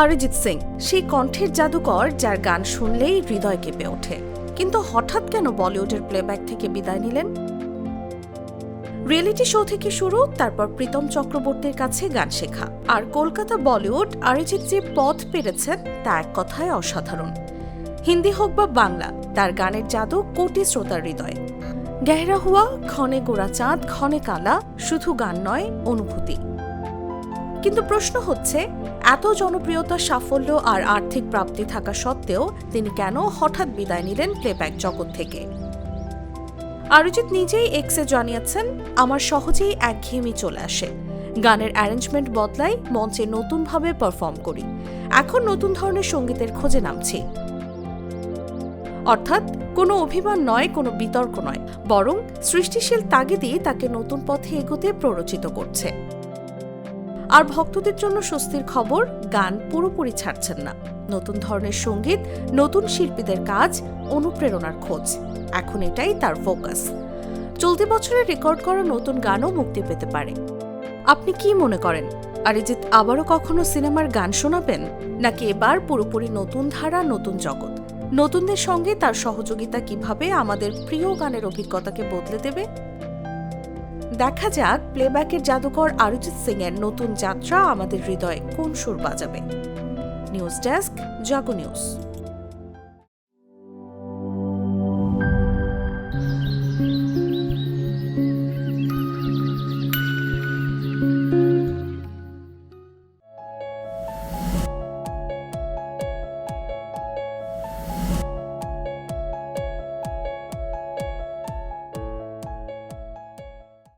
অরিজিৎ সিং সেই কণ্ঠের জাদুকর যার গান শুনলেই হৃদয় কেঁপে ওঠে, কিন্তু হঠাৎ কেন বলিউডের প্লেব্যাক থেকে বিদায় নিলেন? রিয়েলিটি শো থেকে শুরু, তারপর প্রীতম চক্রবর্তীর কাছে গান শেখা, আর কলকাতা বলিউড অরিজিৎ যে পথ পেরেছেন তা এক কথায় অসাধারণ। হিন্দি হোক বা বাংলা, তার গানের জাদু কোটি শ্রোতার হৃদয়। গেহরা হুয়া, ক্ষণে গোরা চাঁদ, ক্ষণে কালা, শুধু গান নয়, অনুভূতি। কিন্তু প্রশ্ন হচ্ছে, এত জনপ্রিয়তা, সাফল্য আর আর্থিক প্রাপ্তি থাকা সত্ত্বেও তিনি কেন হঠাৎ বিদায় নিলেন প্লেব্যাক জগৎ থেকে? অরিজিৎ নিজেই এক্সে জানিয়েছেন, আমার সহজেই একঘেয়েমি চলে আসে। গানের অ্যারেঞ্জমেন্ট বদলাই, মঞ্চে নতুনভাবে পারফর্ম করি। এখন নতুন ধরনের সঙ্গীতের খোঁজে নামছি। অর্থাৎ কোনো অভিমান নয়, কোনো বিতর্ক নয়, বরং সৃষ্টিশীল তাগিদই তাকে নতুন পথে এগোতে প্ররোচিত করছে। আর ভক্তদের জন্য স্বস্তির খবর, গান পুরোপুরি ছাড়ছেন না। নতুন ধরনের সঙ্গীত, নতুন শিল্পীদের কাজ, অনুপ্রেরণার খোঁজ, এখন এটাই তার ফোকাস। চলতি বছরে রেকর্ড করা নতুন গানও মুক্তি পেতে পারে। আপনি কি মনে করেন, অরিজিৎ আবারও কখনো সিনেমার গান শোনাবেন, নাকি এবার পুরোপুরি নতুন ধারা, নতুন জগৎ? নতুনদের সঙ্গে তার সহযোগিতা কিভাবে আমাদের প্রিয় গানের অভিজ্ঞতাকে বদলে দেবে? দেখা যাক প্লেব্যাকের জাদুকর অরিজিৎ সিং এর নতুন যাত্রা আমাদের হৃদয়ে কোন সুর বাজাবে। নিউজ ডেস্ক, জাগো নিউজ।